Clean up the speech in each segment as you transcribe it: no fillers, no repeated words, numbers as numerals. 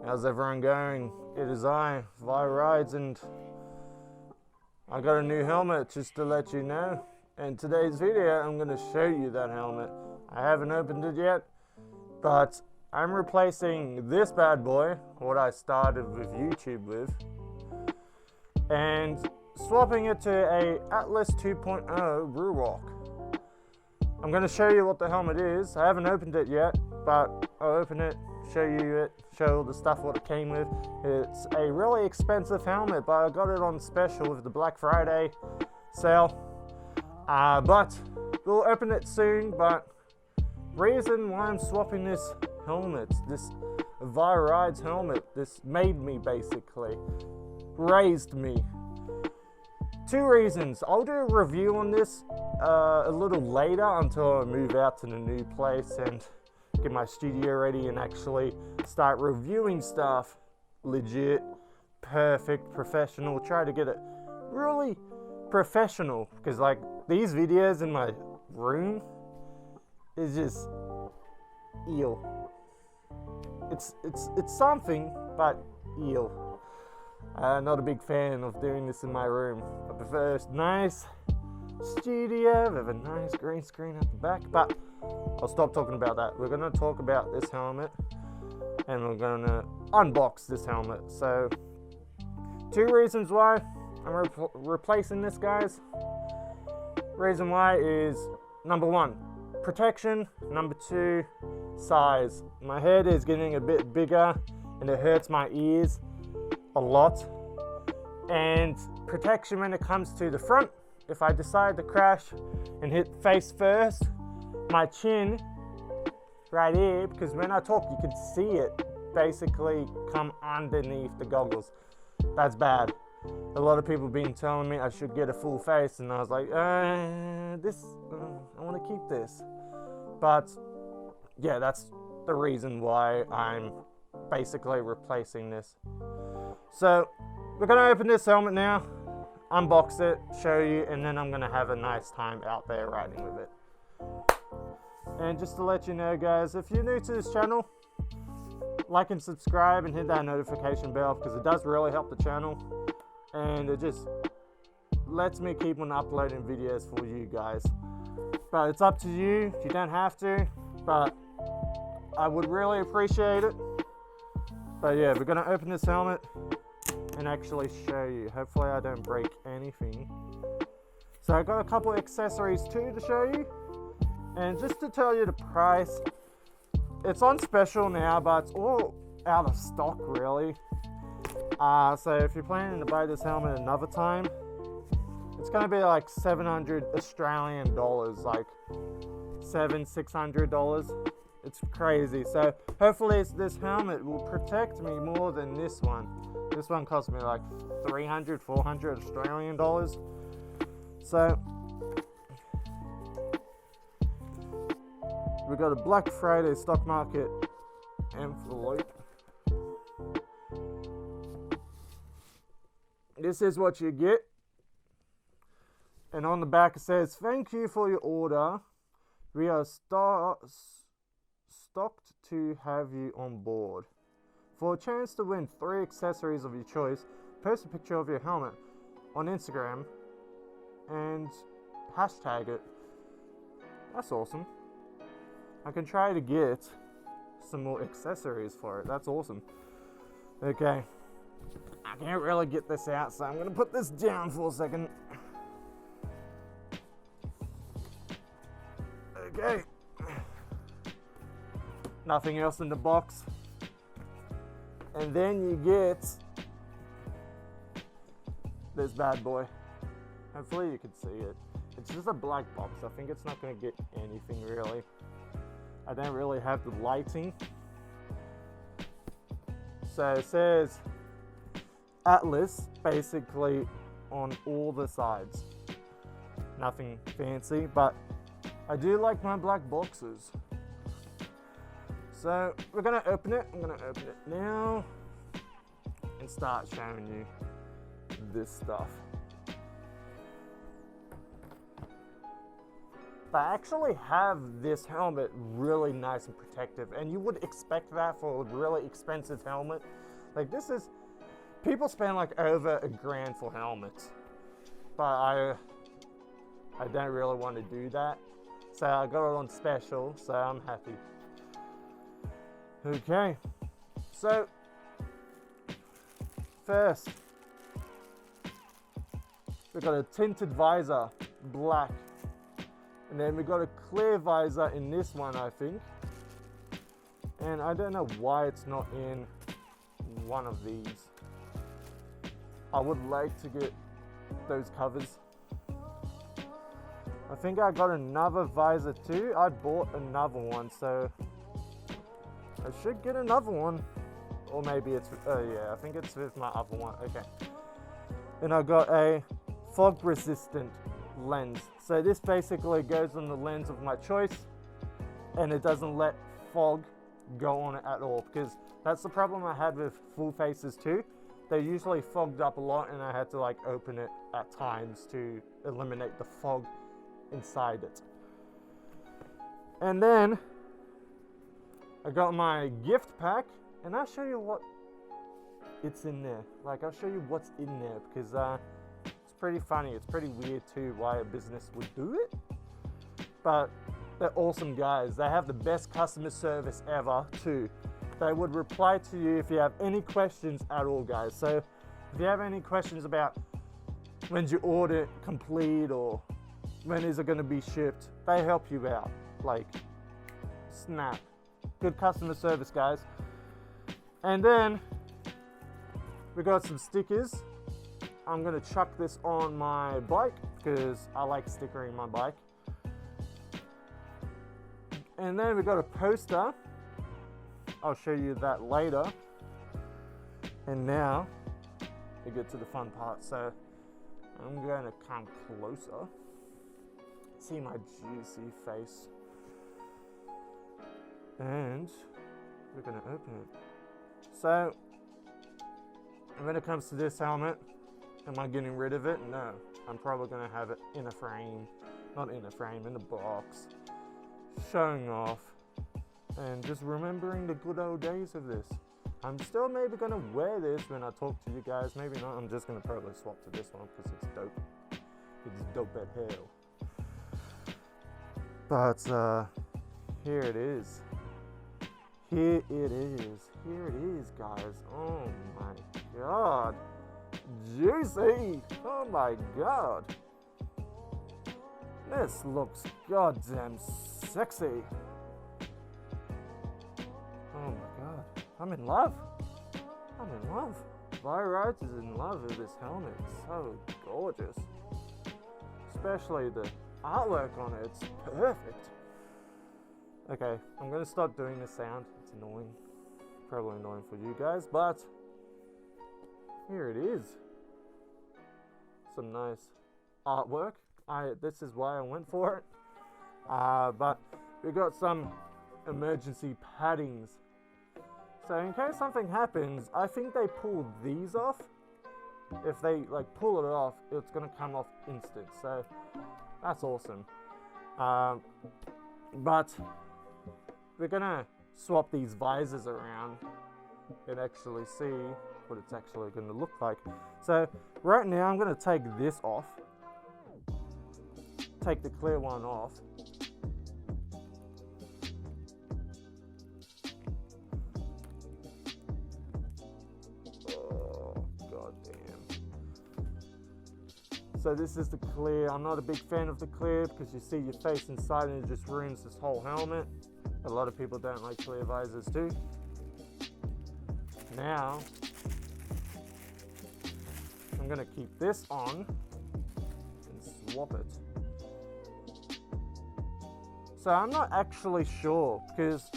How's everyone going? It is I, Vi Rides, and I got a new helmet just to let you know. In today's video, I'm going to show you that helmet. I haven't opened it yet, but I'm replacing this bad boy, what I started with YouTube with, and swapping it to a Atlas 2.0 Ruroc. I'm going to show you what the helmet is. I haven't opened it yet, but I'll open it, show you it, show all the stuff what it came with. It's a really expensive helmet, but I got it on special with the Black Friday sale. But we'll open it soon. But reason why I'm swapping this helmet, this Vi Rides helmet, this made me basically, raised me. Two reasons. I'll do a review on this a little later until I move out to the new place and get my studio ready and actually start reviewing stuff legit, perfect, professional. Try to get it really professional, because like these videos in my room is just eel. It's something, but eel. Not a big fan of doing this in my room. I prefer a nice studio with a nice green screen at the back, but I'll stop talking about that. We're going to talk about this helmet, and we're going to unbox this helmet. So, two reasons why I'm replacing this, guys. Reason why is, number one, protection. Number two, size. My head is getting a bit bigger, and it hurts my ears a lot. And protection when it comes to the front. If I decide to crash and hit face first, my chin right here, because when I talk you can see it basically come underneath the goggles. That's bad. A lot of people have been telling me I should get a full face, and I was like, I want to keep this. But yeah, that's the reason why I'm basically replacing this. So we're going to open this helmet now, unbox it, show you, and then I'm going to have a nice time out there riding with it. And just to let you know, guys, if you're new to this channel, like and subscribe and hit that notification bell, because it does really help the channel, and it just lets me keep on uploading videos for you guys. But it's up to you. You don't have to, but I would really appreciate it. But yeah, we're going to open this helmet and actually show you. Hopefully I don't break anything. So I got a couple of accessories too to show you. And just to tell you the price, it's on special now, but it's all out of stock really. So if you're planning to buy this helmet another time, it's going to be like 700 Australian dollars, like $600. It's crazy. So hopefully this helmet will protect me more than this one. This one cost me like 300, 400 Australian dollars. So we got a Black Friday stock market envelope. This is what you get. And on the back it says, "Thank you for your order. We are stocked to have you on board. For a chance to win 3 accessories of your choice, post a picture of your helmet on Instagram and hashtag it." That's awesome. I can try to get some more accessories for it. That's awesome. Okay. I can't really get this out, so I'm going to put this down for a second. Okay. Nothing else in the box. And then you get this bad boy. Hopefully you can see it. It's just a black box. I think it's not going to get anything really. I don't really have the lighting. So it says Atlas basically on all the sides. Nothing fancy, but I do like my black boxes. So we're going to open it. I'm going to open it now and start showing you this stuff. they actually have this helmet really nice and protective, and you would expect that for a really expensive helmet. Like, this is, people spend like over $1,000 for helmets, but I don't really want to do that, so I got it on special, so I'm happy. Okay, so first we've got a tinted visor, black. And then we got a clear visor in this one, I think. And I don't know why it's not in one of these. I would like to get those covers. I think I got another visor too. I bought another one, so I should get another one. Or maybe it's, oh yeah, I think it's with my other one. Okay. And I got a fog resistant lens. So this basically goes on the lens of my choice, and it doesn't let fog go on it at all, because that's the problem I had with full faces too. They usually fogged up a lot, and I had to like open it at times to eliminate the fog inside it. And then I got my gift pack, and I'll show you what it's in there. Like, I'll show you what's in there, because it's pretty funny. It's pretty weird too why a business would do it, but they're awesome guys. They have the best customer service ever too. They would reply to you if you have any questions at all, guys. So if you have any questions about when's your order complete or when is it going to be shipped, they help you out. Like, snap. Good customer service, guys. And then we got some stickers. I'm gonna chuck this on my bike because I like stickering my bike. And then we got a poster. I'll show you that later. And now we get to the fun part. So I'm gonna come closer. See my juicy face. And we're gonna open it. So when it comes to this helmet, am I getting rid of it? No. I'm probably going to have it in a frame. Not in a frame, in a box. Showing off. And just remembering the good old days of this. I'm still maybe going to wear this when I talk to you guys. Maybe not. I'm just going to probably swap to this one because it's dope. It's dope at hell. But here it is. Here it is. Here it is, guys. Oh my god. Juicy! Oh my god. This looks goddamn sexy. Oh my god. I'm in love. I'm in love. Byrides is in love with this helmet. It's so gorgeous. Especially the artwork on it. It's perfect. Okay, I'm going to stop doing this sound. It's annoying. Probably annoying for you guys, but here it is. Some nice artwork. This is why I went for it. But we got some emergency paddings. So in case something happens, I think they pulled these off. If they like pull it off, it's gonna come off instant. So that's awesome. But we're gonna swap these visors around and actually see what it's actually going to look like. So right now I'm going to take this off, take the clear one off, oh god damn. So this is the clear. I'm not a big fan of the clear because you see your face inside and it just ruins this whole helmet. A lot of people don't like clear visors too. Now I'm gonna keep this on and swap it. So I'm not actually sure because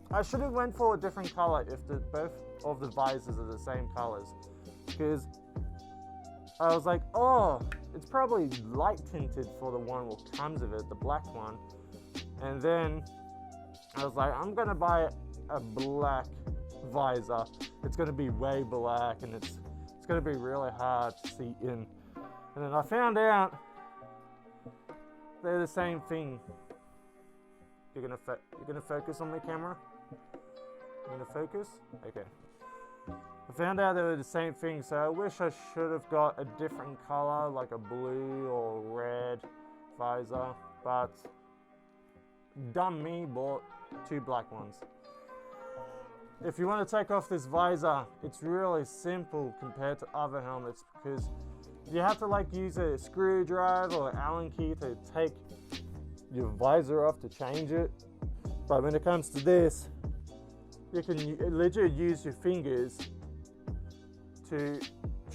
I should have went for a different color if both of the visors are the same colors, because I was like, oh, it's probably light tinted for the one that comes with it, the black one. And then I was like, I'm gonna buy a black visor. It's gonna be way black and it's gonna be really hard to see in. And then I found out they're the same thing. You're gonna focus on my camera? You're gonna focus? Okay. I found out they were the same thing, so I wish I should have got a different color, like a blue or red visor, but dumb me bought 2 black ones. If you want to take off this visor, it's really simple compared to other helmets, because you have to like use a screwdriver or Allen key to take your visor off to change it. But when it comes to this, you can literally use your fingers to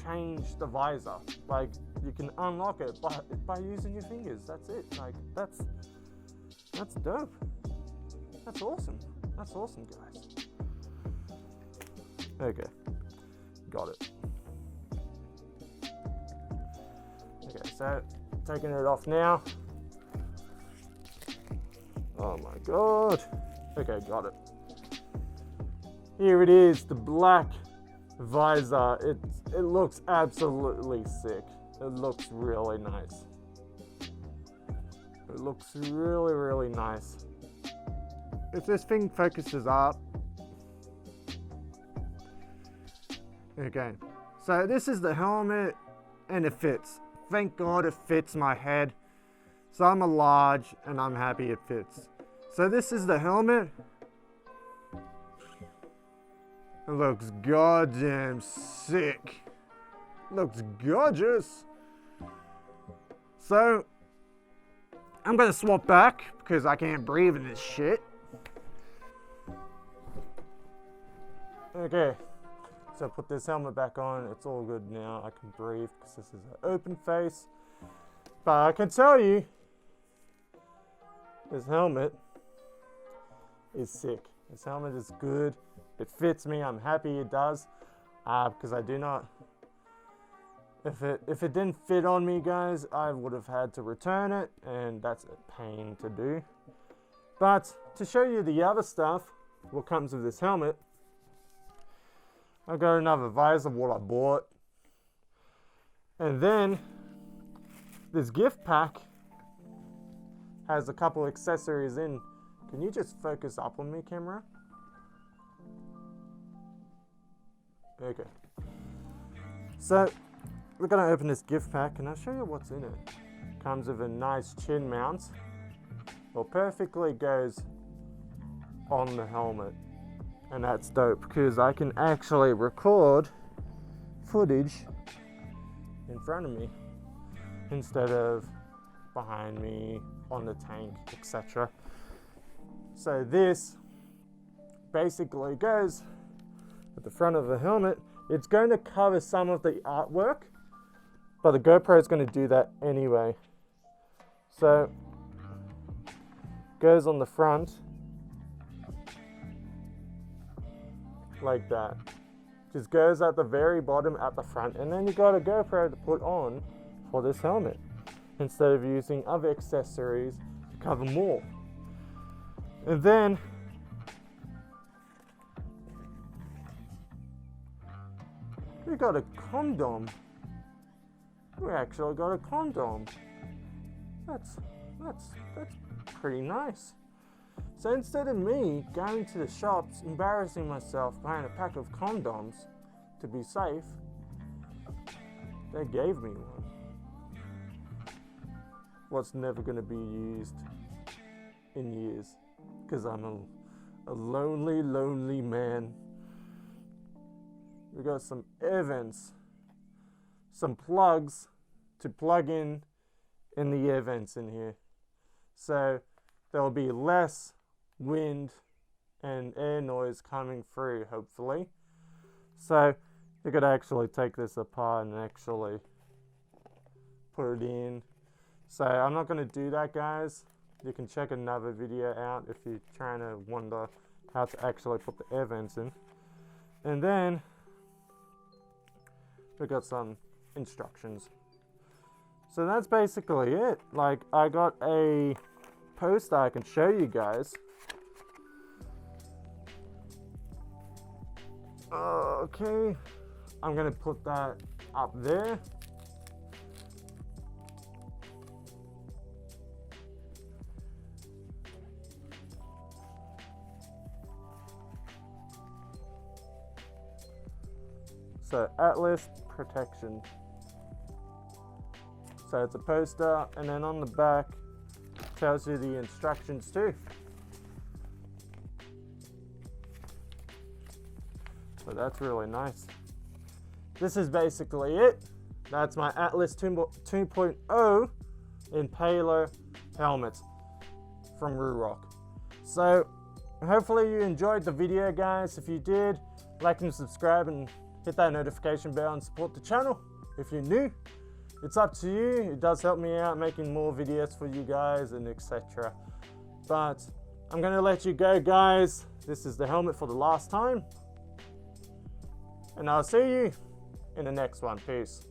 change the visor. Like, you can unlock it by using your fingers. That's it. Like, that's dope. That's awesome. That's awesome, guys. Okay, got it. Okay, so taking it off now. Oh my god. Okay, got it. Here it is, the black visor. It looks absolutely sick. It looks really nice. It looks really, really nice. If this thing focuses up. Okay, so this is the helmet and it fits. Thank God it fits my head. So I'm a large and I'm happy it fits. So this is the helmet. It looks goddamn sick. Looks gorgeous. So I'm gonna swap back because I can't breathe in this shit. Okay. So put this helmet back on, it's all good now, I can breathe because this is an open face. But I can tell you, this helmet is sick. This helmet is good, it fits me, I'm happy it does. Because I do not, if it didn't fit on me, guys, I would have had to return it, and that's a pain to do. But to show you the other stuff, what comes with this helmet, I got another visor, what I bought. And then this gift pack has a couple accessories in. Can you just focus up on me, camera? Okay. So we're gonna open this gift pack and I'll show you what's in it. Comes with a nice chin mount. Well, perfectly goes on the helmet. And that's dope because I can actually record footage in front of me instead of behind me on the tank, etc. So this basically goes at the front of the helmet. It's going to cover some of the artwork, but the GoPro is going to do that anyway. So goes on the front. Like that. Just goes at the very bottom at the front, and then you got a GoPro to put on for this helmet instead of using other accessories to cover more. And then we got a condom. We actually got a condom. That's pretty nice. So instead of me going to the shops, embarrassing myself buying a pack of condoms to be safe, they gave me one. What's never going to be used in years, because I'm a lonely, lonely man. We got some air vents, some plugs to plug in the air vents in here. So there'll be less wind and air noise coming through, hopefully. So you could actually take this apart and actually put it in. So I'm not going to do that, guys. You can check another video out if you're trying to wonder how to actually put the air vents in. And then we got some instructions. So that's basically it. Like, I got a poster I can show you guys. Okay, I'm gonna put that up there. So Atlas protection. So it's a poster, and then on the back tells you the instructions too. So that's really nice. This is basically it. That's my Atlas 2.0 Impaler helmet from Ruroc. So hopefully you enjoyed the video, guys. If you did, like and subscribe and hit that notification bell and support the channel. If you're new, it's up to you. It does help me out making more videos for you guys and etc. But I'm gonna let you go, guys. This is the helmet for the last time, and I'll see you in the next one. Peace.